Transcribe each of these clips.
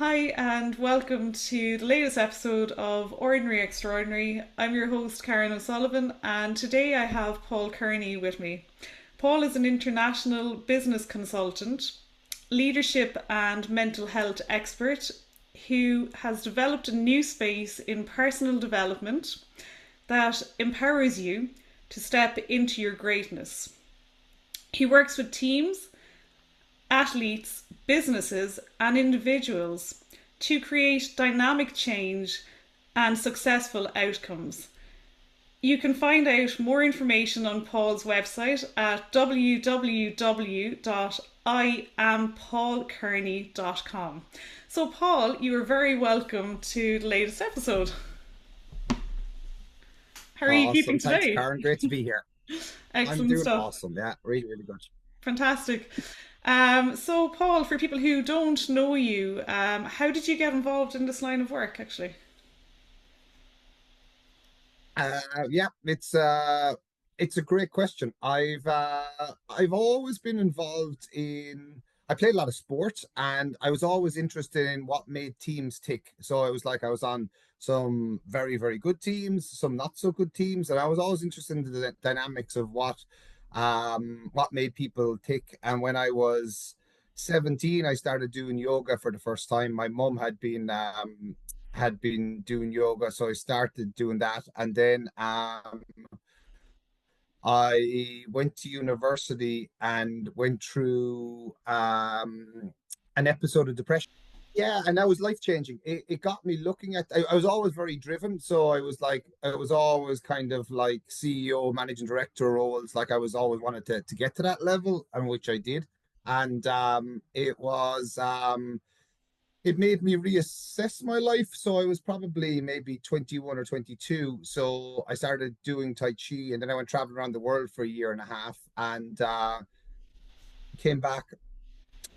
Hi, and welcome to the latest episode of Ordinary Extraordinary. I'm your host, Karen O'Sullivan, and today I have Paul Kearney with me. Paul is an international business consultant, leadership and mental health expert who has developed a new space in personal development that empowers you to step into your greatness. He works with teams, athletes, businesses, and individuals to create dynamic change and successful outcomes. You can find out more information on Paul's website at www.iampaulkearney.com. So, Paul, you are very welcome to the latest episode. How are you keeping Awesome. Thanks, today? Karen. Great to be here. I'm Excellent doing stuff. awesome. Yeah, really, really good. Fantastic. So, Paul, for people who don't know you, how did you get involved in this line of work, actually? Yeah, it's a great question. I've always been involved in I played a lot of sport and I was always interested in what made teams tick. So it was like I was on some very, very good teams, some not so good teams, and I was always interested in the dynamics of what made people tick. And when I was 17, I started doing yoga for the first time. My mum had been doing yoga, so I started doing that, and then I went to university and went through an episode of depression. Yeah, and that was life changing. It got me looking at. I was always very driven, so I was always kind of like CEO, managing director roles. Like I was always wanted to get to that level, and which I did. And it made me reassess my life. So I was probably maybe 21 or 22. So I started doing Tai Chi, and then I went traveling around the world for a year and a half and came back,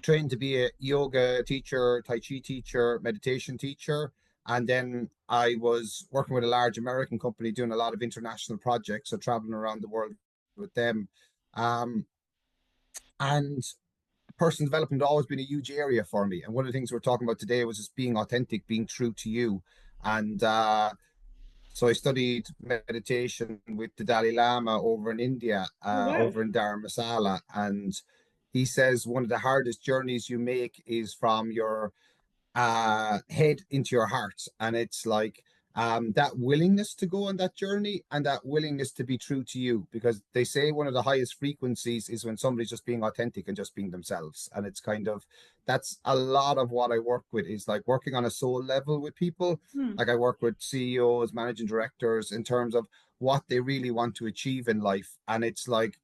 trained to be a yoga teacher, Tai Chi teacher, meditation teacher. And then I was working with a large American company doing a lot of international projects, so traveling around the world with them. Um, and personal development had always been a huge area for me. And one of the things we're talking about today was just being authentic, being true to you. And so I studied meditation with the Dalai Lama over in India, Oh, wow. over in Dharamsala. And he says one of the hardest journeys you make is from your head into your heart. And it's like that willingness to go on that journey and that willingness to be true to you, because they say one of the highest frequencies is when somebody's just being authentic and just being themselves. And it's kind of that's a lot of what I work with, is like working on a soul level with people. Hmm. Like I work with CEOs, managing directors, in terms of what they really want to achieve in life. And it's like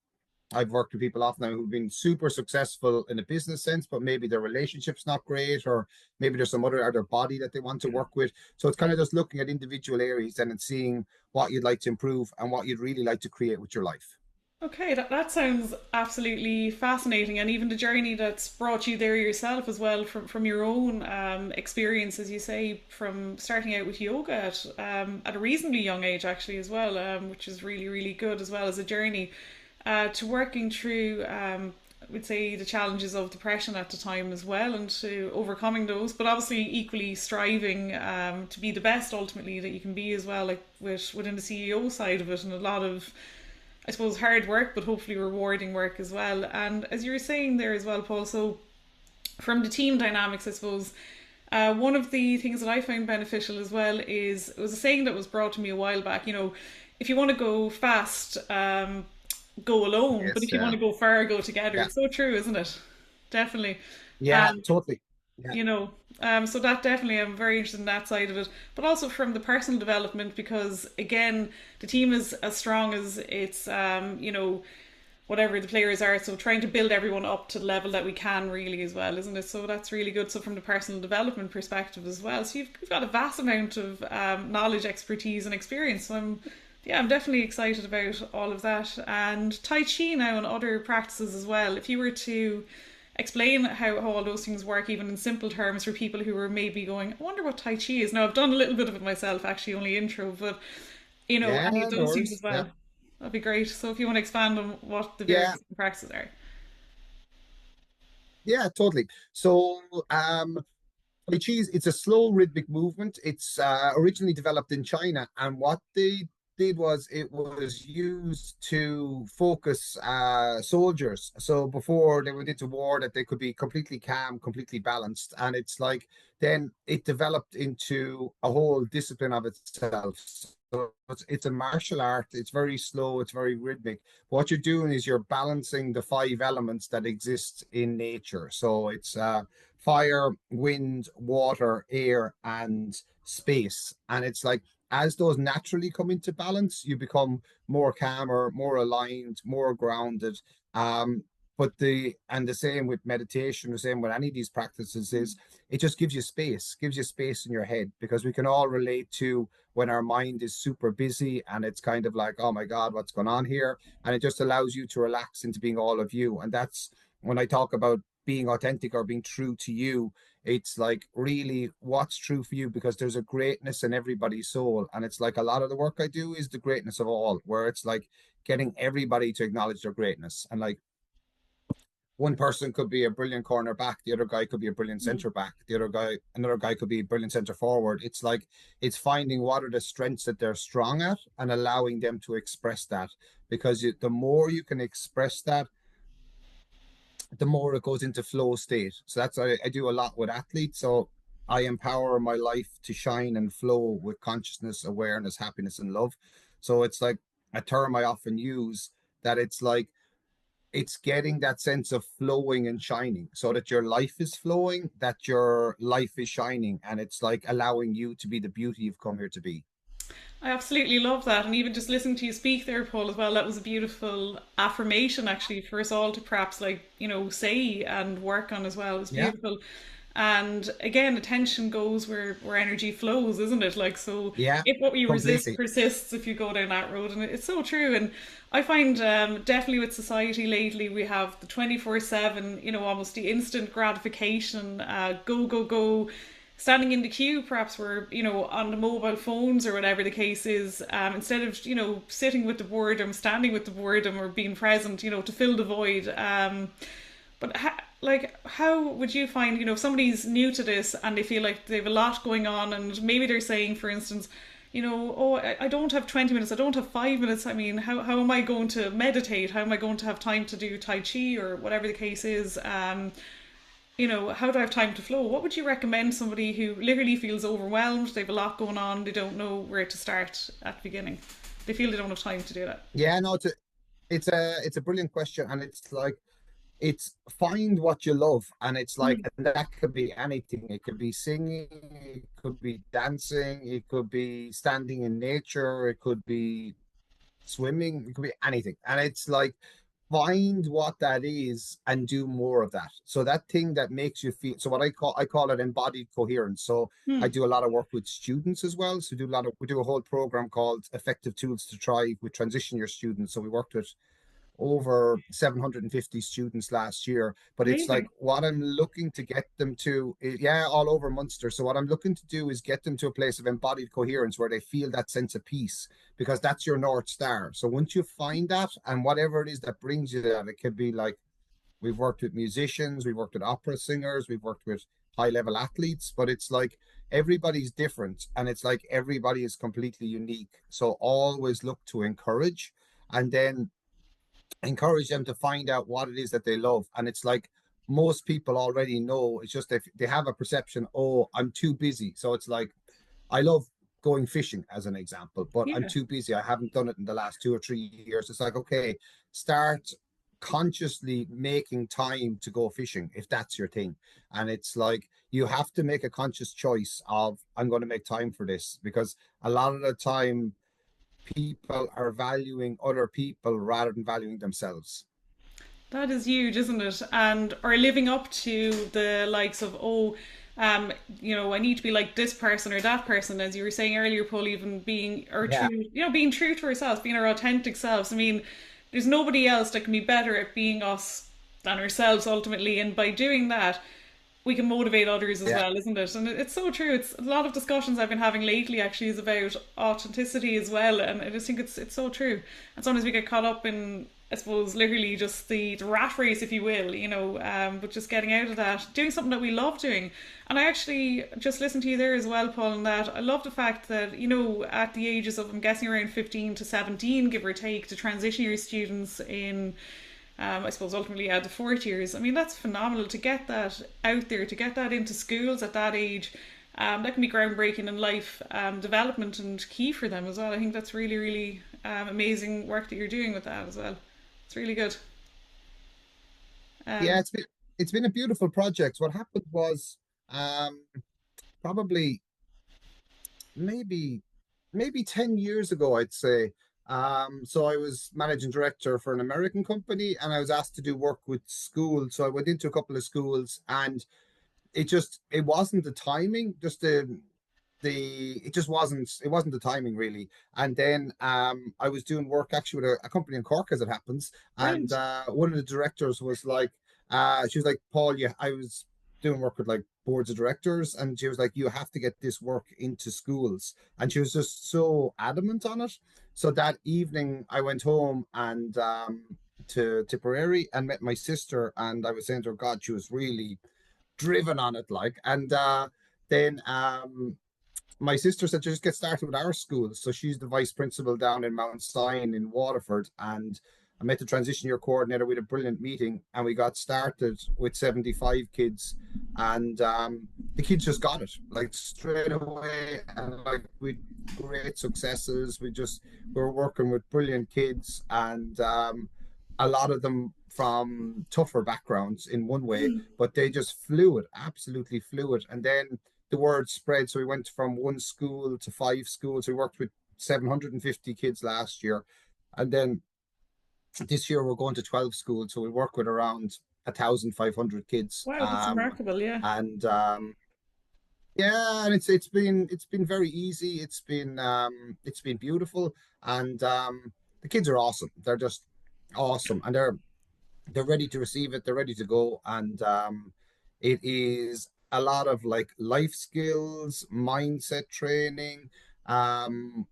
I've worked with people often now who've been super successful in a business sense, but maybe their relationship's not great, or maybe there's some other body that they want to work with. So it's kind of just looking at individual areas and seeing what you'd like to improve and what you'd really like to create with your life. Okay, that sounds absolutely fascinating, and even the journey that's brought you there yourself as well, from your own experience, as you say, from starting out with yoga at a reasonably young age, actually, as well, which is really, really good, as well as a journey to working through, I would say, the challenges of depression at the time as well, and to overcoming those, but obviously equally striving to be the best ultimately that you can be as well, like within the CEO side of it, and a lot of, I suppose, hard work, but hopefully rewarding work as well. And as you were saying there as well, Paul, so from the team dynamics, I suppose, one of the things that I found beneficial as well is, it was a saying that was brought to me a while back, if you want to go fast, go alone, but Yes, if you want yeah. to go far, go together. Yeah. It's so true, isn't it? Definitely. Yeah, And totally. Yeah. you know so that definitely, I'm very interested in that side of it, but also from the personal development, because again, the team is as strong as its whatever the players are, so trying to build everyone up to the level that we can, really, as well, isn't it? So that's really good. So from the personal development perspective as well, so you've got a vast amount of knowledge, expertise, and experience. So I'm definitely excited about all of that. And Tai Chi now and other practices as well, if you were to explain how all those things work, even in simple terms, for people who are maybe going, I wonder what Tai Chi is. Now, I've done a little bit of it myself, actually, only intro, but Yeah, any of no those things worries. as Yeah. well, that'd be great. So if you want to expand on what the various Yeah. practices are. Yeah, totally. So Tai Chi, it's a slow rhythmic movement. It's originally developed in China, and what they did was it was used to focus soldiers. So before they went into war, that they could be completely calm, completely balanced, and it's like then it developed into a whole discipline of itself. So it's a martial art. It's very slow. It's very rhythmic. What you're doing is you're balancing the five elements that exist in nature. So it's fire, wind, water, air, and space. And it's like as those naturally come into balance, you become more calmer, more aligned, more grounded. Um, but the same with meditation, the same with any of these practices is it just gives you space in your head because we can all relate to when our mind is super busy and it's kind of like, oh my God, what's going on here? And it just allows you to relax into being all of you. And that's when I talk about being authentic or being true to you, it's like really what's true for you because there's a greatness in everybody's soul. And it's like a lot of the work I do is the greatness of all, where it's like getting everybody to acknowledge their greatness. And like one person could be a brilliant cornerback, the other guy could be a brilliant Mm. center back, another guy could be a brilliant center forward. It's like it's finding what are the strengths that they're strong at and allowing them to express that because the more you can express that, the more it goes into flow state. So that's I do a lot with athletes. So I empower my life to shine and flow with consciousness, awareness, happiness, and love. So it's like a term I often use that it's like it's getting that sense of flowing and shining so that your life is flowing, that your life is shining, and it's like allowing you to be the beauty you've come here to be. I absolutely love that. And even just listening to you speak there, Paul, as well, that was a beautiful affirmation actually for us all to perhaps like, say and work on as well. It's Yeah, beautiful. And again, attention goes where energy flows, isn't it? Like, so yeah, if what you resist completely. persists, if you go down that road, and it's so true. And I find definitely with society lately, we have the 24/7, almost the instant gratification, go, go, go, standing in the queue, perhaps we're, on the mobile phones or whatever the case is, instead of, sitting with the boredom, standing with the boredom or being present, to fill the void. But like, how would you find, if somebody's new to this and they feel like they have a lot going on and maybe they're saying, for instance, oh, I don't have 20 minutes, I don't have 5 minutes. I mean, how am I going to meditate? How am I going to have time to do Tai Chi or whatever the case is? How do I have time to flow? What would you recommend somebody who literally feels overwhelmed? They have a lot going on. They don't know where to start at the beginning. They feel they don't have time to do that. Yeah, no, it's a brilliant question, and it's like it's find what you love, and it's like Mm. and that could be anything. It could be singing, it could be dancing, it could be standing in nature, it could be swimming, it could be anything. And it's like find what that is and do more of that. So that thing that makes you feel so what I call it embodied coherence. So I Mm. do a lot of work with students as well. So we do a whole program called Effective Tools to Thrive with transition year students. So we worked with over 750 students last year. But it's like Amazing. what I'm looking to get them to, yeah, all over Munster. So what I'm looking to do is get them to a place of embodied coherence where they feel that sense of peace because that's your North Star. So once you find that and whatever it is that brings you that, it could be like we've worked with musicians, we've worked with opera singers, we've worked with high level athletes, but it's like everybody's different and it's like everybody is completely unique. So always look to and then encourage them to find out what it is that they love. And it's like most people already know. It's just if they have a perception, oh, I'm too busy. So it's like I love going fishing as an example, but I'm Yeah. too busy. I haven't done it in the last 2 or 3 years. It's like, okay, start consciously making time to go fishing if that's your thing. And it's like you have to make a conscious choice of I'm going to make time for this because a lot of the time people are valuing other people rather than valuing themselves. That is huge, isn't it? And or living up to the likes of, oh, I need to be like this person or that person, as you were saying earlier, Paul, even being or Yeah, true, being true to ourselves, being our authentic selves. I mean, there's nobody else that can be better at being us than ourselves ultimately, and by doing that, we can motivate others as yeah, well, isn't it? And it's so true. It's a lot of discussions I've been having lately actually is about authenticity as well, and I just think it's so true. And sometimes we get caught up in I suppose literally just the rat race, if you will, but just getting out of that, doing something that we love doing. And I actually just listened to you there as well, Paul, and that I love the fact that, at the ages of, I'm guessing around 15 to 17, give or take, to transition your students in, I suppose ultimately the fourth years. I mean, that's phenomenal to get that out there, to get that into schools at that age. That can be groundbreaking in life development and key for them as well. I think that's really, really amazing work that you're doing with that as well. It's really good. Yeah, Um, it's been a beautiful project. What happened was um probably maybe maybe 10 years ago, I'd say. So I was managing director for an American company and I was asked to do work with schools. So I went into a couple of schools and it wasn't the timing, just it wasn't the timing really. And then I was doing work actually with a company in Cork, as it happens, and brilliant. one of the directors was like, she was like, Paul, yeah, I was doing work with like boards of directors, and she was like, you have to get this work into schools, and she was just so adamant on it. So that evening I went home and to Tipperary and met my sister, and I was saying to her, God, she was really driven on it, like. And then my sister said, just get started with our school. So she's the vice principal down in Mount Sion in Waterford. And I met the transition year coordinator. We had a brilliant meeting and we got started with 75 kids. And the kids just got it like straight away. And like we great successes. We were working with brilliant kids and a lot of them from tougher backgrounds in one way, but they just flew it, absolutely flew it. And then the word spread. So we went from one school to five schools. We worked with 750 kids last year. And then this year we're going to 12 schools. So we work with around 1,500 kids. Wow, that's remarkable. Yeah. And yeah, and it's been very easy. It's been beautiful. And the kids are awesome. They're just awesome. And they're ready to receive it, they're ready to go. And it is a lot of like life skills, mindset training, um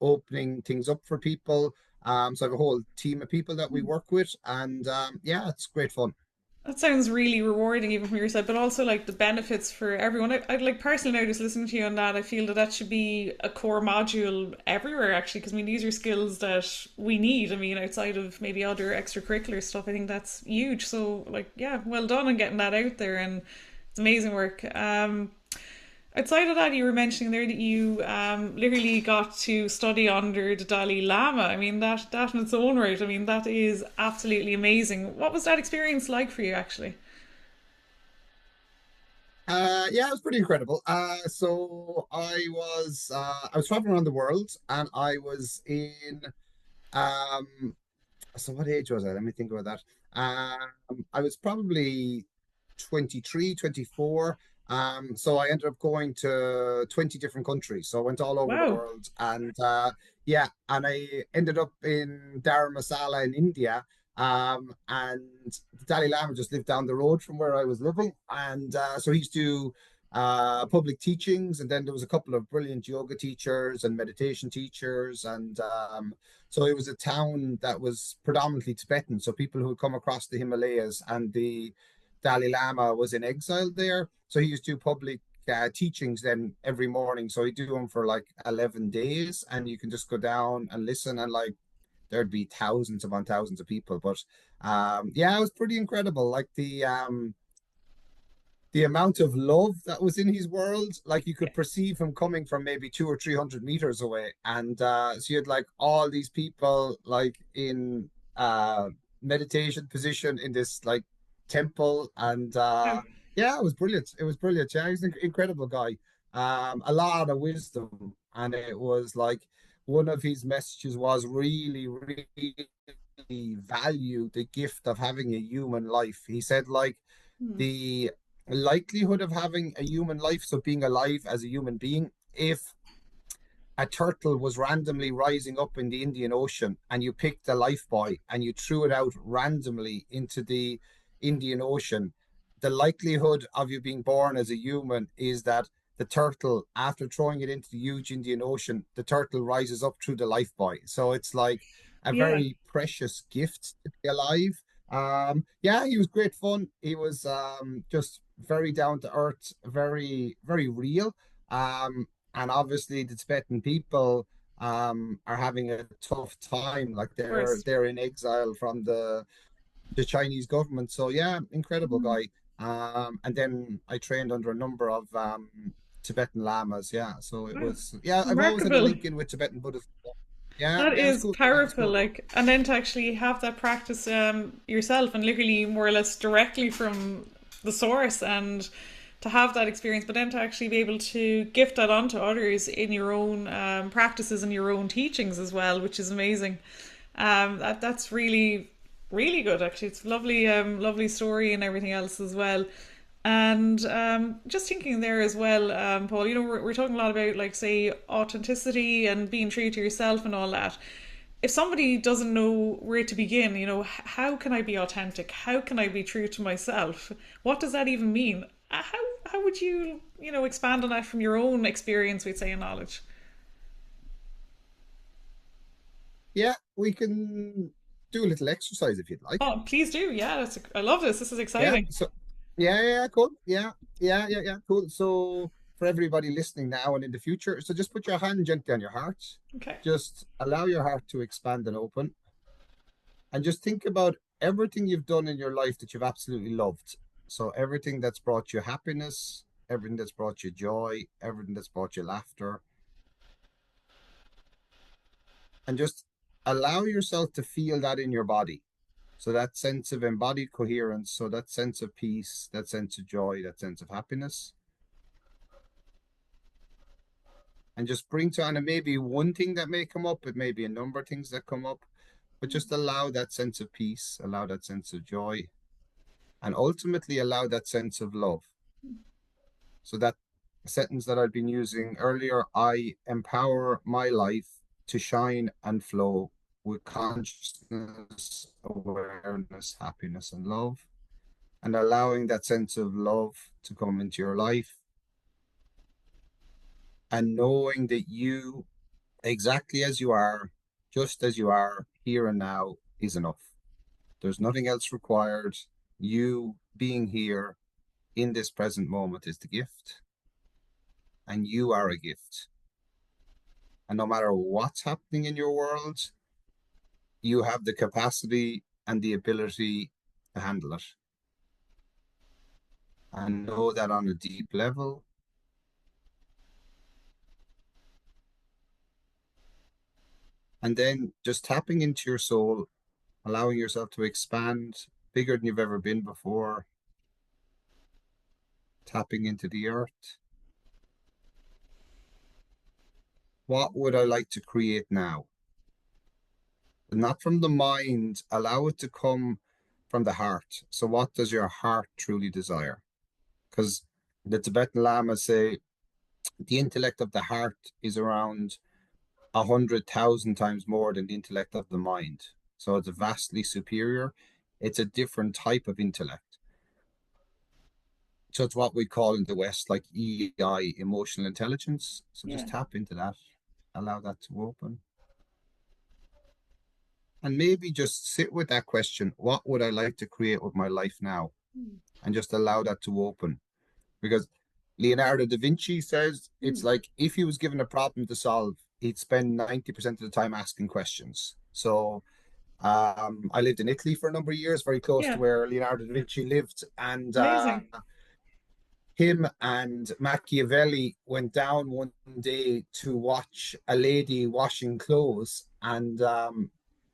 opening things up for people. So I have a whole team of people that we work with, and yeah, it's great fun. That sounds really rewarding, even from your side, but also like the benefits for everyone. I'd like personally now just listening to you on that. I feel that that should be a core module everywhere, actually, because I mean these are skills that we need. I mean, outside of maybe other extracurricular stuff, I think that's huge. So, like, yeah, well done on getting that out there, and it's amazing work. Outside of that, you were mentioning there that you literally got to study under the Dalai Lama. I mean, that in its own right, I mean, that is absolutely amazing. What was that experience like for you, actually? Yeah, it was pretty incredible. So I was traveling around the world, and I was in um so what age was I? Let me think about that. I was probably 23, 24. So I ended up going to 20 different countries. So I went all over the Wow. world, and yeah, and I ended up in Dharamsala in India. And the Dalai Lama just lived down the road from where I was living. And so he used to public teachings, and then there was a couple of brilliant yoga teachers and meditation teachers. And so it was a town that was predominantly Tibetan, so people who had come across the Himalayas, and the Dalai Lama was in exile there. So he used to do public teachings then every morning. So he'd do them for like 11 days, and you can just go down and listen, and like there'd be thousands upon thousands of people. But yeah, it was pretty incredible. Like the amount of love that was in his world, like you could perceive him coming from maybe 200 or 300 meters away. And so you had like all these people like in meditation position in this like temple. And Wow. yeah, it was brilliant. It was brilliant. Yeah, he's an incredible guy. A lot of wisdom. And it was like one of his messages was really, really value the gift of having a human life. He said like Hmm. the likelihood of having a human life, so being alive as a human being, if a turtle was randomly rising up in the Indian Ocean and you picked a life buoy and you threw it out randomly into the Indian Ocean, the likelihood of you being born as a human is that the turtle, after throwing it into the huge Indian Ocean, the turtle rises up through the life buoy. So it's like a Yeah. very precious gift to be alive. Yeah, he was great fun. He was just very down to earth, very, very real. And obviously the Tibetan people are having a tough time. Like Of course. they're in exile from the Chinese government. So yeah, incredible Mm. guy. And then I trained under a number of Tibetan lamas. Yeah, so it Wow. was, yeah, I've always had a Remarkable. link in with Tibetan Buddhism. Yeah, That yeah, it's is cool. Yeah, it's powerful, cool. like, and then to actually have that practice yourself and literally more or less directly from the source, and to have that experience, but then to actually be able to gift that onto others in your own practices and your own teachings as well, which is amazing. That's really really good actually. It's a lovely lovely story and everything else as well. And just thinking there as well, Paul, you know, we're talking a lot about, like, say, authenticity and being true to yourself and all that. If somebody doesn't know where to begin, you know, how can I be authentic? How can I be true to myself? What does that even mean? How would you, you know, expand on that from your own experience, we'd say, and knowledge? Yeah, we can do a little exercise if you'd like. Oh, please do. Yeah, I love this. This is Yeah. exciting. So, yeah, cool. Yeah, cool. So, for everybody listening now and in the future, so just put your hand gently on your heart. Okay. Just allow your heart to expand and open, and just think about everything you've done in your life that you've absolutely loved. So, everything that's brought you happiness, everything that's brought you joy, everything that's brought you laughter, and just allow yourself to feel that in your body. So that sense of embodied coherence, so that sense of peace, that sense of joy, that sense of happiness, and just bring to, and it may be one thing that may come up, it may be a number of things that come up, but just allow that sense of peace, allow that sense of joy, and ultimately allow that sense of love. So that sentence that I've been using earlier, I empower my life to shine and flow with consciousness, awareness, happiness, and love, and allowing that sense of love to come into your life, and knowing that you, exactly as you are, just as you are here and now, is enough. There's nothing else required. You being here in this present moment is the gift, and you are a gift. And no matter what's happening in your world, you have the capacity and the ability to handle it. And know that on a deep level. And then just tapping into your soul, allowing yourself to expand bigger than you've ever been before, tapping into the earth. What would I like to create now? Not from the mind, allow it to come from the heart. So, what does your heart truly desire? Because the Tibetan Lamas say the intellect of the heart is around 100,000 times more than the intellect of the mind. So, it's vastly superior. It's a different type of intellect. So it's what we call in the West like EI, emotional intelligence. So Yeah. just tap into that, allow that to open. And maybe just sit with that question, what would I like to create with my life now? Mm. And just allow that to open. Because Leonardo da Vinci says it's Mm. like if he was given a problem to solve, he'd spend 90% of the time asking questions. So I lived in Italy for a number of years, very close to Yeah. where Leonardo da Vinci lived. And Amazing. him and Machiavelli went down one day to watch a lady washing clothes, and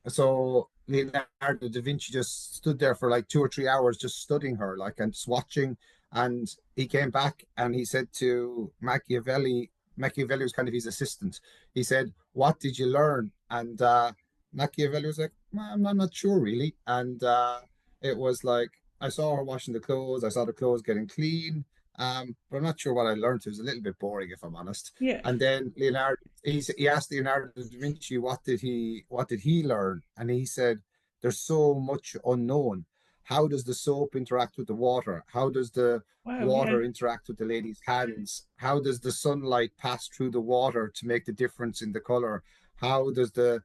so Leonardo da Vinci just stood there for like 2 or 3 hours, just studying her, like, and just watching. And he came back and he said to Machiavelli, Machiavelli was kind of his assistant. He said, "What did you learn?" And Machiavelli was like, I'm not sure really. And it was like, I saw her washing the clothes, I saw the clothes getting clean, but I'm not sure what I learned. It was a little bit boring, if I'm honest. Yeah. And then he asked Leonardo da Vinci what did he learn, and he said, "There's so much unknown. How does the soap interact with the water? How does the Wow. Yeah. water interact with the lady's hands? How does the sunlight pass through the water to make the difference in the color? How does the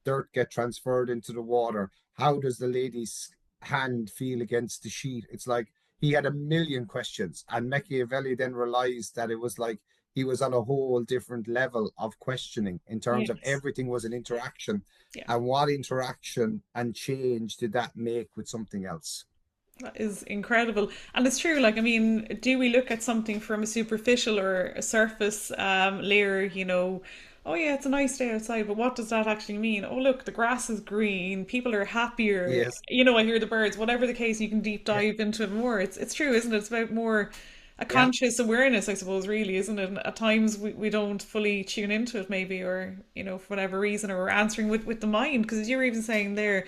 dirt get transferred into the water? How does the lady's hand feel against the sheet? It's like he had a million questions, and Machiavelli then realized that it was like he was on a whole different level of questioning in terms of Yes. everything was an interaction. Yeah. And what interaction and change did that make with something else? That is incredible. And it's true, like, I mean, do we look at something from a superficial or a surface layer, oh yeah, it's a nice day outside, but what does that actually mean? Oh, look, the grass is green, people are happier, Yes. I hear the birds, whatever the case, you can deep Yeah. dive into it more. It's true, isn't it? It's about more a Yeah. conscious awareness, I suppose, really, isn't it? And at times we don't fully tune into it, maybe, or, for whatever reason, or we're answering with the mind, because as you were even saying there,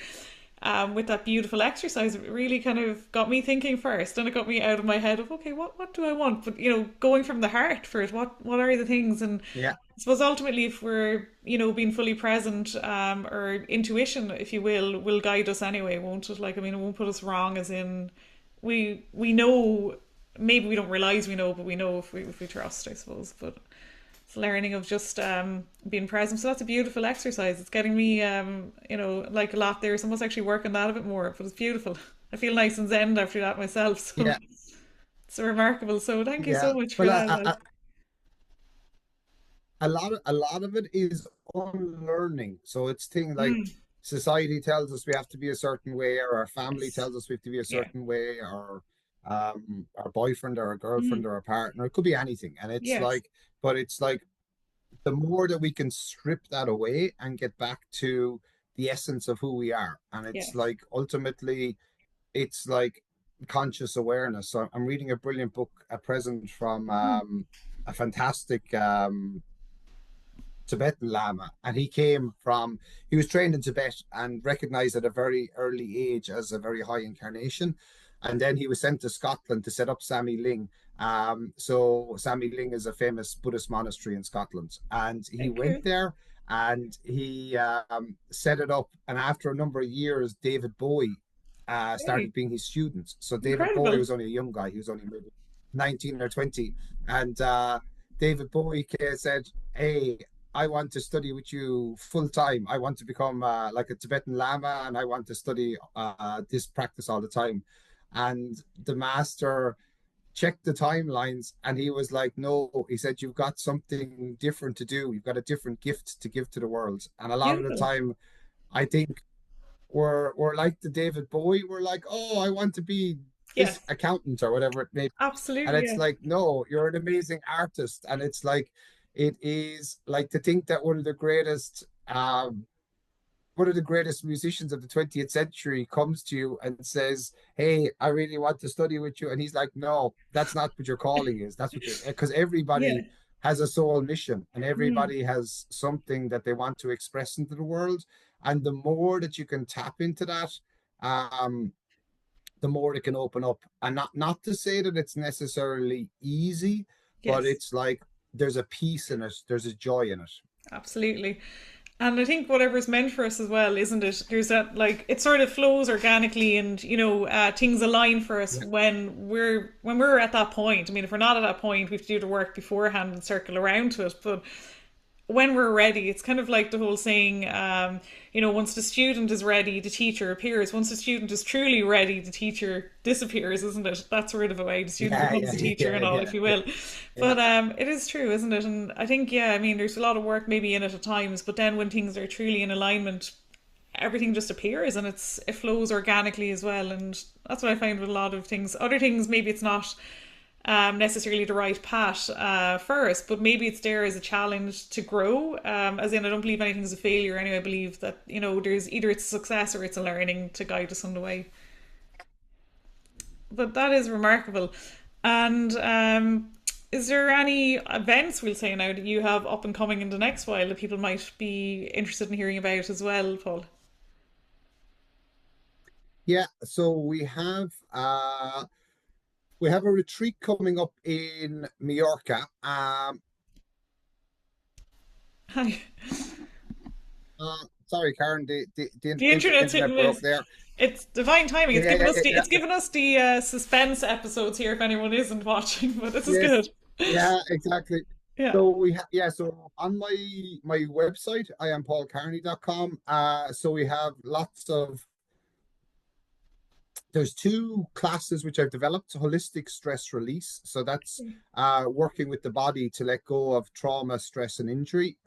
with that beautiful exercise, it really kind of got me thinking first, and it got me out of my head of, okay, what do I want? But going from the heart for it, what are the things? And Yeah. I suppose ultimately, if we're being fully present, or intuition, if you will guide us anyway, won't it? Like, I mean, it won't put us wrong, as in we know. Maybe we don't realize we know, but we know if we trust, I suppose. But it's learning of just being present. So that's a beautiful exercise. It's getting me, like a lot there. So I must actually work on that a bit more. But it's beautiful. I feel nice and zen after that myself. So Yeah. it's remarkable. So thank you so Yeah. much for Well, that. a lot of it is unlearning. So it's things like Mm, society tells us we have to be a certain way, or our family yes. tells us we have to be a Yeah. certain way, or our boyfriend or a girlfriend Mm, or a partner. It could be anything. And it's yes. like, but it's like the more that we can strip that away and get back to the essence of who we are. And Yeah. it's like ultimately it's like conscious awareness. So I'm reading a brilliant book at present from Mm, a fantastic Tibetan Lama, and he was trained in Tibet and recognized at a very early age as a very high incarnation. And then he was sent to Scotland to set up Sami Ling. So Sami Ling is a famous Buddhist monastery in Scotland, and he thank went you. there and he set it up. And after a number of years, David Bowie Hey, started being his student. So David Bowie incredible. was only a young guy; he was only maybe 19 or 20, and David Bowie said, "Hey, I want to study with you full time. I want to become like a Tibetan Lama, and I want to study this practice all the time." And the master checked the timelines, and he was like, "No," he said, "You've got something different to do. You've got a different gift to give to the world." And a lot of the Beautiful. time, I think we're like the David Bowie. We're like, "Oh, I want to be this Yes, accountant or whatever it may be." And absolutely. it's Yeah. like, no, you're an amazing artist. And it's like, it is like to think that one of the greatest musicians of the 20th century comes to you and says, "Hey, I really want to study with you." And he's like, "No, that's not what your calling is. That's what you're," because Yeah. everybody has a soul mission and Mm, everybody has something that they want to express into the world. And the more that you can tap into that, um, the more it can open up. And not to say that it's necessarily easy, but yes. it's like there's a peace in it, there's a joy in it. Absolutely. And I think whatever's meant for us as well, isn't it? There's that, like, it sort of flows organically, and things align for us Yeah. when we're at that point. I mean, if we're not at that point, we have to do the work beforehand and circle around to it. But when we're ready, it's kind of like the whole saying, once the student is ready, the teacher appears. Once the student is truly ready, the teacher disappears, isn't it? That's sort of a way the student Yeah, becomes yeah, the teacher yeah, and all, yeah, if you yeah, will. yeah. But it is true, isn't it? And I think, yeah, I mean, there's a lot of work maybe in it at times, but then when things are truly in alignment, everything just appears, and it flows organically as well. And that's what I find with a lot of things. Other things, maybe it's not necessarily the right path first, but maybe it's there as a challenge to grow. As in, I don't believe anything's a failure. Anyway, I believe that there's either it's a success or it's a learning to guide us on the way. But that is remarkable. And is there any events, we'll say now, that you have up and coming in the next while that people might be interested in hearing about as well, Paul? Yeah, so we have a retreat coming up in Mallorca. Hi. Sorry, Karen, the The internet's hit internet and broke miss. there. It's divine timing. It's Yeah, given yeah, us the yeah, it's given us the suspense episodes here if anyone isn't watching, but this is yes, good. yeah, exactly. Yeah. So so on my website, I am paulkearney.com. So we have lots of there's two classes which I've developed: holistic stress release. So that's working with the body to let go of trauma, stress, and injury.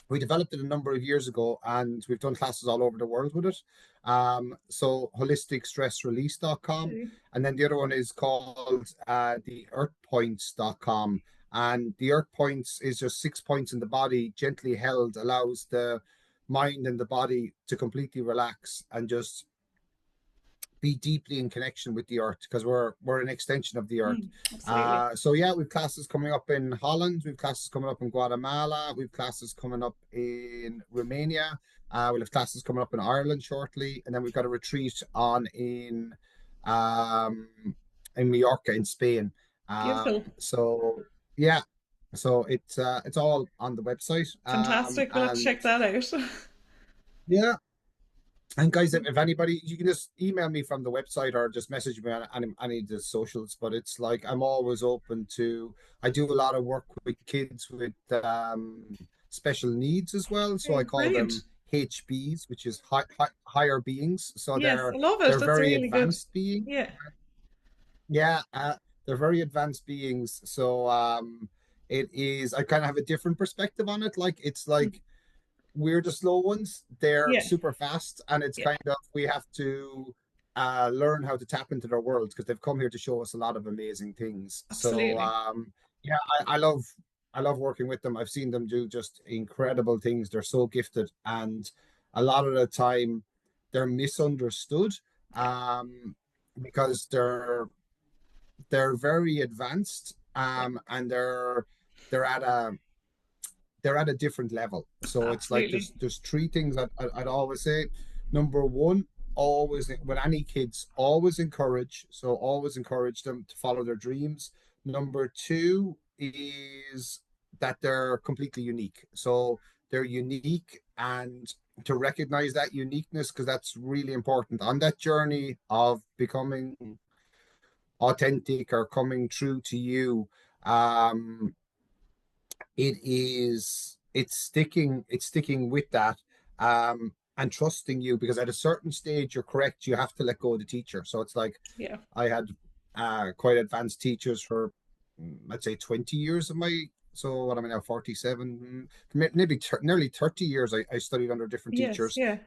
We developed it a number of years ago, and we've done classes all over the world with it. So holisticstressrelease.com. Okay. And then the other one is called the earthpoints.com. And the earth points is just 6 points in the body, gently held, allows the mind and the body to completely relax and just be deeply in connection with the earth, because we're an extension of the earth. Absolutely. So yeah, we've classes coming up in Holland, we've classes coming up in Guatemala, we've classes coming up in Romania, we'll have classes coming up in Ireland shortly, and then we've got a retreat on um in Mallorca in Spain. Beautiful. So yeah, so it's all on the website. Fantastic. We'll have to And check that out. yeah, and guys, if anybody, you can just email me from the website or just message me on any of the socials. But it's like I'm always open to. I do a lot of work with kids with special needs as well. So I Okay, call them brilliant. HBs, which is higher beings. So Yes, I love it. they're That's very really good. advanced beings. Yeah. Yeah, they're very advanced beings. So it is. I kind of have a different perspective on it. Like it's like we're the slow ones. They're Yeah. super fast, and it's Yeah. kind of we have to learn how to tap into their worlds because they've come here to show us a lot of amazing things. So Absolutely. yeah, I love working with them. I've seen them do just incredible things. They're so gifted, and a lot of the time they're misunderstood um, because they're very advanced Yeah. and they're at a different level. So it's like Absolutely. there's three things I'd always say. Number one, always with any kids, always encourage them to follow their dreams. Number two is that they're completely unique. So they're unique, and to recognize that uniqueness, because that's really important on that journey of becoming authentic or coming true to you. Um, it's sticking with that and trusting you, because at a certain stage you're correct, you have to let go of the teacher. So it's like Yeah. I had quite advanced teachers for let's say 20 years of my, so what am I now, 47, maybe nearly 30 years I studied under different Yes. teachers. Yeah.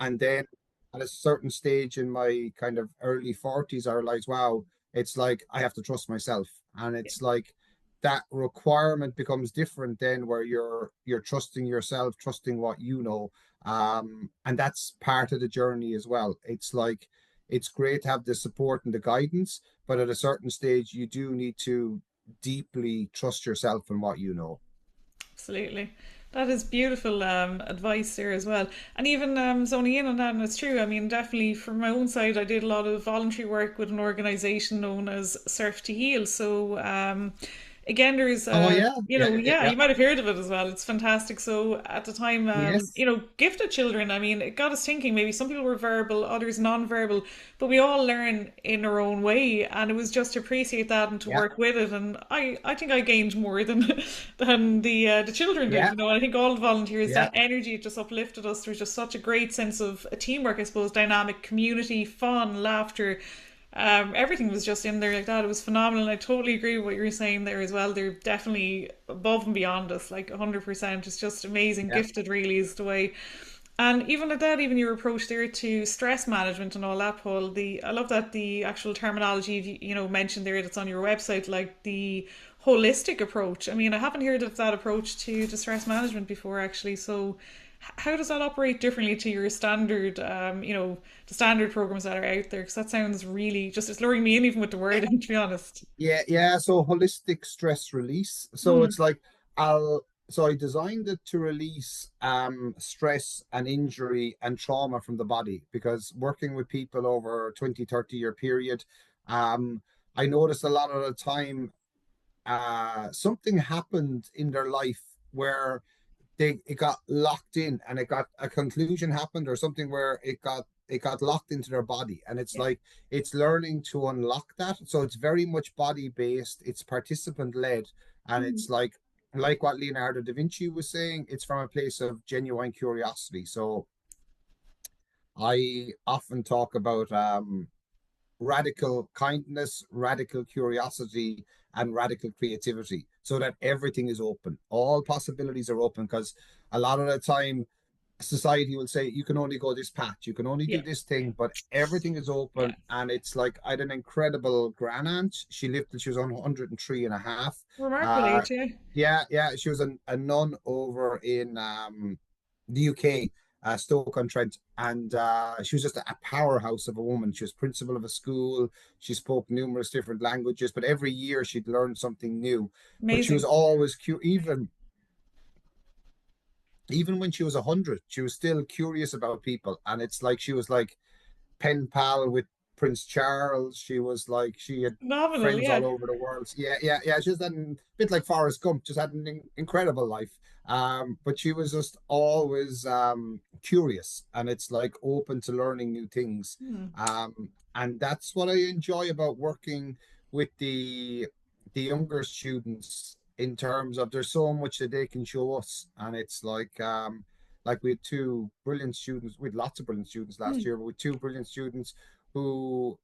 And then at a certain stage in my kind of early 40s I realized, wow, it's like I have to trust myself. And Yeah. it's like that requirement becomes different then, where you're trusting yourself, trusting what you know. And that's part of the journey as well. It's like it's great to have the support and the guidance, but at a certain stage you do need to deeply trust yourself and what you know. Absolutely. That is beautiful advice there as well. And even zoning in on that, and it's true. I mean, definitely from my own side, I did a lot of voluntary work with an organisation known as Surf to Heal. So again, there's Oh yeah, yeah, yeah, yeah, yeah. you might have heard of it as well. It's fantastic. So at the time, Yes, gifted children. I mean, it got us thinking. Maybe some people were verbal, others non-verbal, but we all learn in our own way, and it was just to appreciate that and to yeah, work with it. And I think I gained more than than the children did. yeah, You know, I think all the volunteers, yeah, that energy, it just uplifted us. There was just such a great sense of teamwork, I suppose, dynamic, community, fun, laughter. Everything was just in there like that. It was phenomenal. And I totally agree with what you were saying there as well. They're definitely above and beyond us, like 100%. It's just amazing. yeah, Gifted, really, is the way. And even at that, even your approach there to stress management and all that, Paul. I love that the actual terminology mentioned there that's on your website, like the holistic approach. I mean, I haven't heard of that approach to stress management before, actually. So, how does that operate differently to your standard, the standard programs that are out there? Because that sounds really just it's luring me in, even with the word, to be honest. yeah, yeah. So holistic stress release. So Mm, it's like I designed it to release stress and injury and trauma from the body, because working with people over a 20, 30 year period, um, I noticed a lot of the time something happened in their life where it got locked in, and it got a conclusion happened, or something where it got it got locked into their body, and it's Yeah. like it's learning to unlock that. So it's very much body based, it's participant led, and Mm. it's like what Leonardo da Vinci was saying, it's from a place of genuine curiosity. So I often talk about radical kindness, radical curiosity, and radical creativity, so that everything is open. All possibilities are open, because a lot of the time society will say you can only go this path, you can only Yeah. do this thing, but everything is Yeah. open. And it's like, I had an incredible grand aunt. She lived till she was on 103 and a half. Remarkable Uh, age, yeah. yeah, she was a nun over in the UK, Stoke-on-Trent, and she was just a powerhouse of a woman. She was principal of a school. She spoke numerous different languages, but every year she'd learn something new. But she was Amazing. always even when she was 100, she was still curious about people. And it's like she was like pen pal with Prince Charles. She was like, she had Phenomenal, friends yeah. all over the world. Yeah. She was a bit like Forrest Gump, just had an incredible life. But she was just always curious, and it's like open to learning new things. Hmm. And that's what I enjoy about working with the younger students, in terms of there's so much that they can show us. And it's like we had two brilliant students, we had lots of brilliant students last Hmm. year, but with two brilliant students who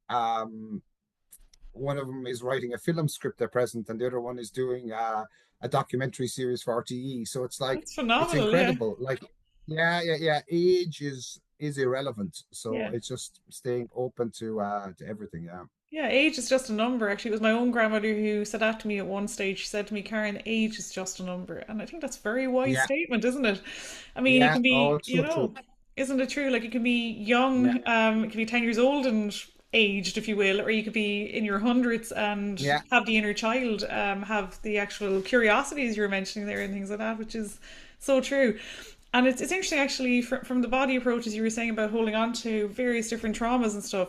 one of them is writing a film script at present, and the other one is doing a documentary series for RTE. So it's like, That's it's phenomenal, yeah. incredible. Like, yeah. Age is irrelevant. So Yeah. it's just staying open to everything. Yeah. Yeah, age is just a number. Actually, it was my own grandmother who said that to me at one stage. She said to me, Karen, age is just a number. And I think that's a very wise Yeah. statement, isn't it? I mean, you Yeah. can Oh, be, it's so true. isn't it true? Like you can be Yeah. young, you can be 10 years old and aged, if you will, or you could be in your hundreds and Yeah. have the inner child, have the actual curiosities you were mentioning there and things like that, which is so true. And it's interesting actually from the body approaches you were saying about holding on to various different traumas and stuff.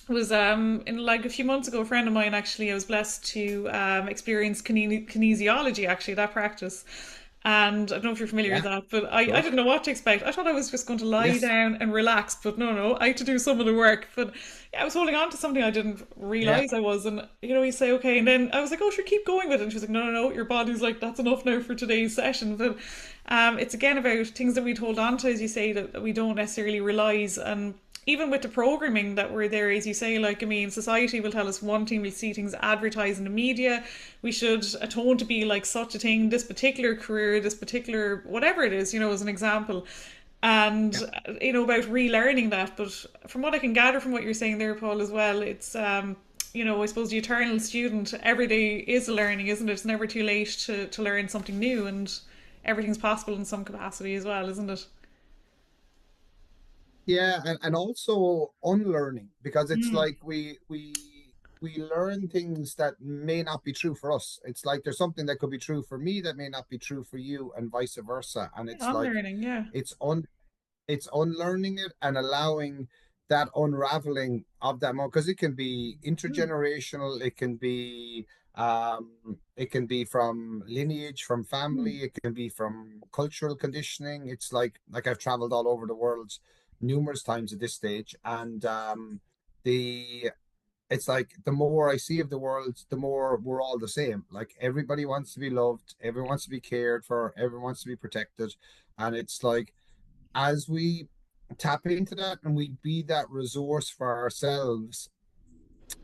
It was in like a few months ago, a friend of mine actually, I was blessed to experience kinesiology, actually, that practice. And I don't know if you're familiar with Yeah. that, but I Sure. didn't know what to expect. I thought I was just going to lie Yes. down and relax, but no, I had to do some of the work. But yeah, I was holding on to something I didn't Yeah. realize I was. And you say, okay. And then I was like, oh, sure, keep going with it. And she was like, no, your body's like, that's enough now for today's session. But it's again about things that we'd hold on to, as you say, that we don't necessarily realize. And even with the programming that we're there, as you say, like, I mean, society will tell us one thing, we'll see things advertised in the media. We should atone to be like such a thing, this particular career, this particular whatever it is, as an example. And, Yeah. about relearning that. But from what I can gather from what you're saying there, Paul, as well, it's, I suppose the eternal student, every day is a learning, isn't it? It's never too late to learn something new, and everything's possible in some capacity as well, isn't it? Yeah, and also unlearning, because it's Mm. like we learn things that may not be true for us. It's like there's something that could be true for me that may not be true for you, and vice versa. And Yeah, it's like unlearning, yeah. it's un it's unlearning it and allowing that unraveling of that moment, because it can be Mm. intergenerational, um it can be from lineage, from Mm. family, it can be from cultural conditioning. It's like I've traveled all over the world numerous times at this stage, and the it's like the more I see of the world, the more we're all the same. Like, everybody wants to be loved, everyone wants to be cared for, everyone wants to be protected. And it's like, as we tap into that and we be that resource for ourselves,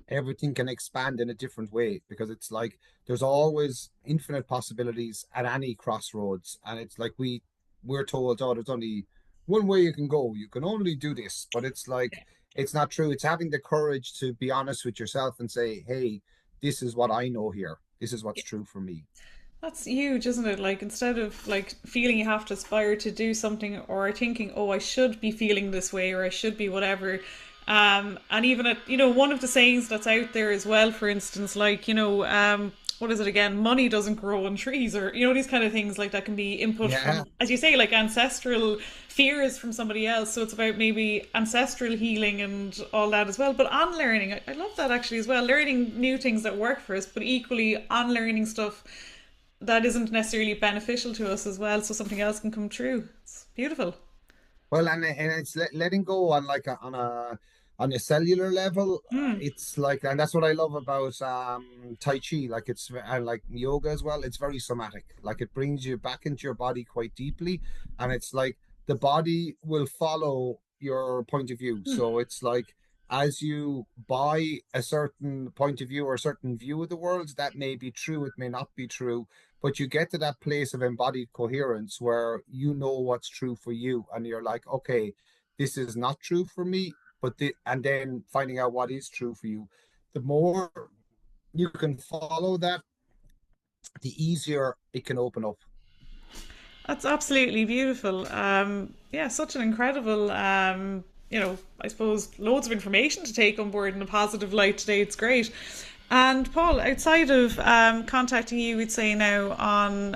everything can expand in a different way, because it's like there's always infinite possibilities at any crossroads. And it's like we're told, oh, there's only one way you can go, you can only do this. But it's like, it's not true. It's having the courage to be honest with yourself and say, hey, this is what I know here, this is what's true for me. That's huge, isn't it? Like instead of like feeling you have to aspire to do something or thinking, oh, I should be feeling this way or I should be whatever. And even at, one of the sayings that's out there as well, for instance, like, what is it again? Money doesn't grow on trees, or, these kind of things like that can be input Yeah. from, as you say, like ancestral fears from somebody else. So it's about maybe ancestral healing and all that as well. But unlearning, I love that actually as well. Learning new things that work for us, but equally unlearning stuff that isn't necessarily beneficial to us as well, so something else can come true. It's beautiful. Well, and it's letting go on like on a cellular level. Mm. It's like, and that's what I love about Tai Chi. Like it's and like yoga as well. It's very somatic. Like it brings you back into your body quite deeply, and it's like the body will follow your point of view. Mm. So it's like as you buy a certain point of view or a certain view of the world, that may be true, it may not be true, but you get to that place of embodied coherence where you know what's true for you and you're like, okay, this is not true for me, and then finding out what is true for you. The more you can follow that, the easier it can open up. That's absolutely beautiful. Yeah, such an incredible, I suppose loads of information to take on board in a positive light today. It's great. And Paul, outside of contacting you, we'd say now on,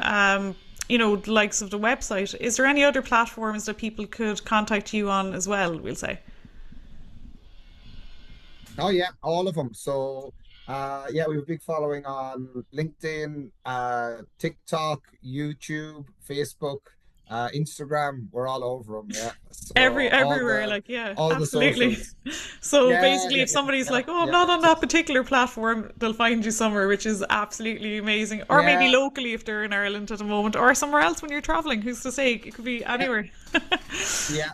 the likes of the website, is there any other platforms that people could contact you on as well, we'll say? Oh yeah, all of them. So yeah, we have a big following on LinkedIn, TikTok, YouTube, Facebook, Instagram. We're all over them. Yeah. So Everywhere, like, yeah, all the absolutely. socials. So Yeah, basically, yeah, if somebody's yeah, like, "Oh, I'm yeah, not on that particular platform," they'll find you somewhere, which is absolutely amazing. Or maybe yeah, locally if they're in Ireland at the moment, or somewhere else when you're traveling. Who's to say? It could be yeah, anywhere. yeah,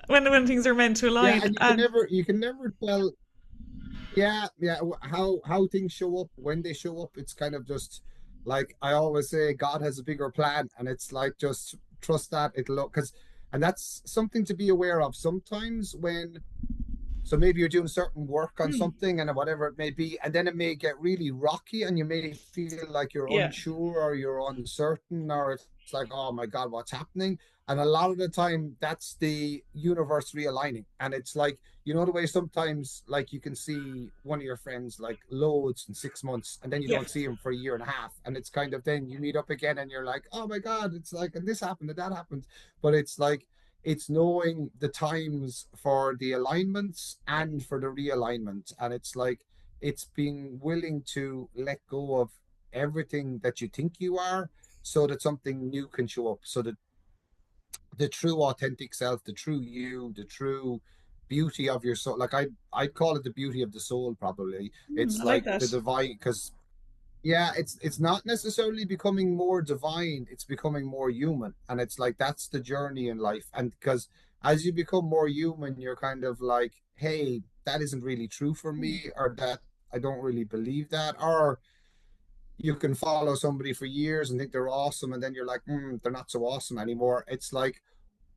When things are meant to yeah. align. And And you can never tell. Yeah, yeah. How things show up when they show up. It's kind of just like I always say, God has a bigger plan, and it's like just trust that it'll look because, and that's something to be aware of. Sometimes when so maybe you're doing certain work on hmm, something and whatever it may be, and then it may get really rocky and you may feel like you're yeah, unsure or you're uncertain or it's like, oh my God, what's happening? And a lot of the time that's the universe realigning. And it's like, you know, the way sometimes like you can see one of your friends like loads in 6 months and then you yeah, don't see him for a year and a half. And it's kind of then you meet up again and you're like, oh my God, it's like, and this happened and that happened. But it's like it's knowing the times for the alignments yeah. and for the realignment. And it's like it's being willing to let go of everything that you think you are so that something new can show up. So that the true authentic self, the true you, the true beauty of your soul. Like I'd call it the beauty of the soul, probably. Hmm, It's I like like the that. divine because yeah, it's not necessarily becoming more divine, it's becoming more human. And it's like that's the journey in life. And because as you become more human, you're kind of like, hey, that isn't really true for Hmm, me, or that I don't really believe that. Or you can follow somebody for years and think they're awesome, and then you're like, they're not so awesome anymore. It's like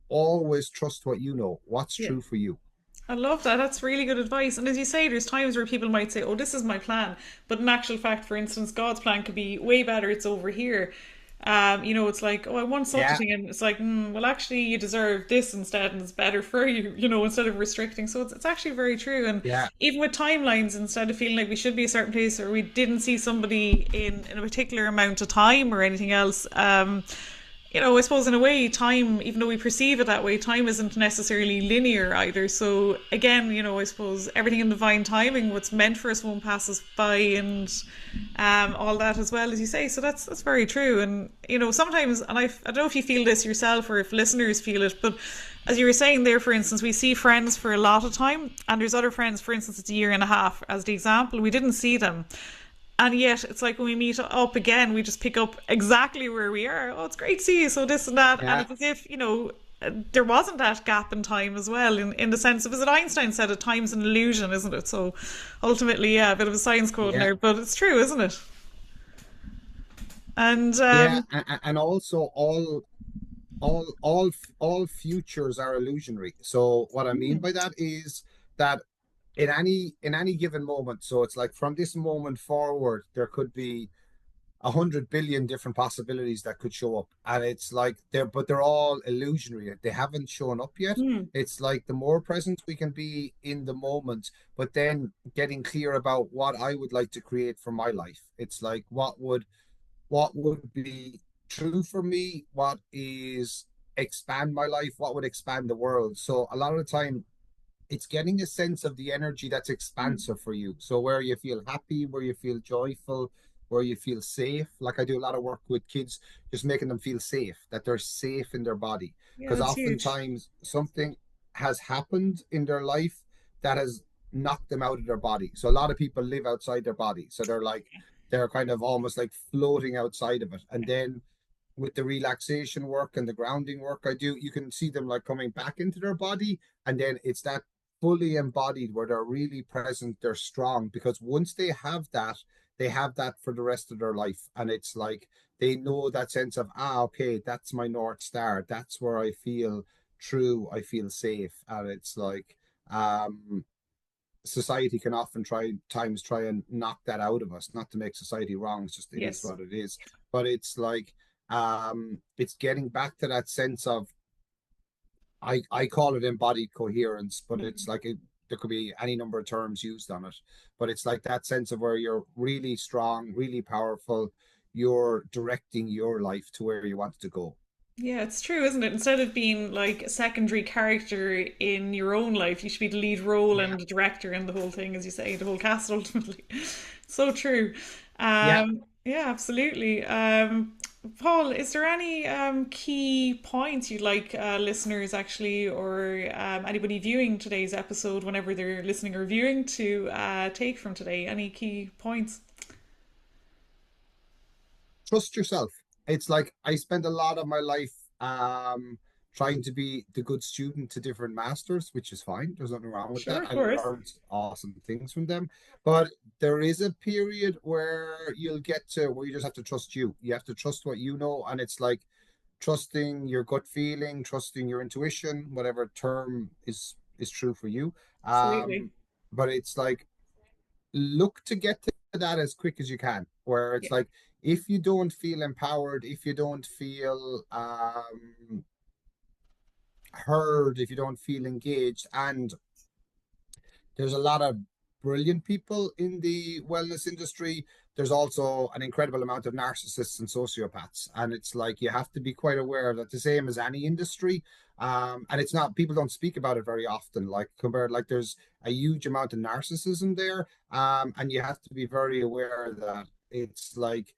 always trust what you know, what's yeah. true for you. I love that. That's really good advice. And as you say, there's times where people might say, "Oh, this is my plan," but in actual fact, for instance, God's plan could be way better. It's over here. It's like, "Oh, I want such a Yeah, thing," and it's like, well, actually, you deserve this instead, and it's better for you. Instead of restricting. So it's actually very true. And yeah, even with timelines, instead of feeling like we should be a certain place or we didn't see somebody in a particular amount of time or anything else. I suppose in a way, time, even though we perceive it that way, time isn't necessarily linear either. So again, I suppose everything in divine timing, what's meant for us won't pass us by, and all that as well as you say. So that's very true. And sometimes, and I don't know if you feel this yourself or if listeners feel it, but as you were saying there, for instance, we see friends for a lot of time, and there's other friends, for instance, it's a year and a half as the example, we didn't see them. And yet, it's like when we meet up again, we just pick up exactly where we are. Oh, it's great to see you. So this and that, and yeah, it's as if there wasn't that gap in time as well. In the sense of, as Einstein said, at time's an illusion, isn't it? So ultimately, yeah, a bit of a science quote yeah. there, but it's true, isn't it? And Yeah, and also all futures are illusionary. So what I mean by that is that in any given moment, so it's like from this moment forward, there could be 100 billion different possibilities that could show up, and it's like they're all illusionary. They haven't shown up yet. mm, It's like the more present we can be in the moment, but then getting clear about what I would like to create for my life. It's like what would be true for me, what is expand my life, what would expand the world. So a lot of the time it's getting a sense of the energy that's mm, expansive for you. So where you feel happy, where you feel joyful, where you feel safe. Like I do a lot of work with kids, just making them feel safe, that they're safe in their body. Yeah, Because that's huge. oftentimes something has happened in their life that has knocked them out of their body. So a lot of people live outside their body. So they're kind of almost like floating outside of it. And then with the relaxation work and the grounding work I do, you can see them like coming back into their body. And then it's that fully embodied where they're really present, they're strong. Because once they have that for the rest of their life. And it's like they know that sense of, okay, that's my North Star. That's where I feel true, I feel safe. And it's like, society can often try and knock that out of us, not to make society wrong, it's just it is Yes. what it is. But it's like it's getting back to that sense of, I call it embodied coherence, but it's like there could be any number of terms used on it, but it's like that sense of where you're really strong, really powerful, you're directing your life to where you want it to go. Yeah, it's true, isn't it? Instead of being like a secondary character in your own life, you should be the lead role Yeah, and the director in the whole thing, as you say, the whole cast ultimately. So true. yeah. Yeah, absolutely. Paul, is there any key points you'd like listeners actually, or anybody viewing today's episode, whenever they're listening or viewing, to take from today? Any key points? Trust yourself. It's like I spent a lot of my life trying to be the good student to different masters, which is fine. There's nothing wrong with Sure, that. of I course. learned awesome things from them. But there is a period where you'll get to where you just have to trust you. You have to trust what you know. And it's like trusting your gut feeling, trusting your intuition, whatever term is true for you. Absolutely. But it's like look to get to that as quick as you can, where Yeah. it's like if you don't feel empowered, if you don't feel heard, if you don't feel engaged, and there's a lot of brilliant people in the wellness industry. There's also an incredible amount of narcissists and sociopaths. And it's like you have to be quite aware that the same as any industry. And it's not, people don't speak about it very often, like compared, like there's a huge amount of narcissism there. And you have to be very aware that it's like,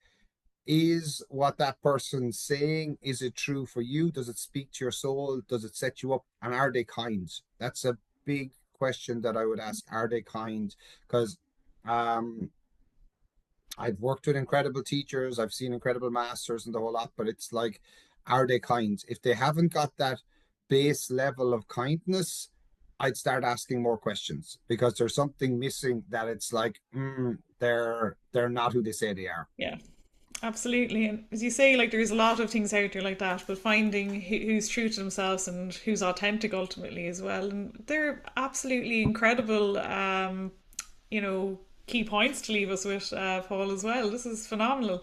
is what that person's saying, is it true for you? Does it speak to your soul? Does it set you up? And are they kind? That's a big question that I would ask. Are they kind? Because um I've worked with incredible teachers, I've seen incredible masters and the whole lot, but it's like, are they kind? If they haven't got that base level of kindness, I'd start asking more questions because there's something missing, that it's like they're not who they say they are. Yeah. Absolutely. And as you say, like there's a lot of things out there like that, but finding who's true to themselves and who's authentic ultimately as well. And they're absolutely incredible, you know, key points to leave us with, Paul, as well. This is phenomenal.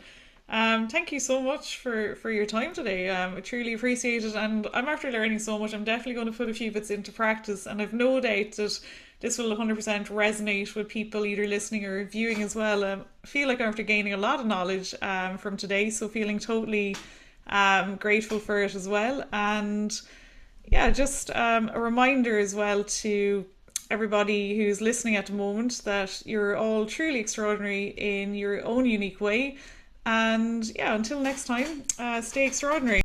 Thank you so much for your time today. I truly appreciate it, and I'm after learning so much. I'm definitely going to put a few bits into practice, and I've no doubt that this will 100% resonate with people either listening or viewing as well. I feel like I'm after gaining a lot of knowledge from today, so feeling totally grateful for it as well. And yeah, just a reminder as well to everybody who's listening at the moment that you're all truly extraordinary in your own unique way. And yeah, until next time, stay extraordinary.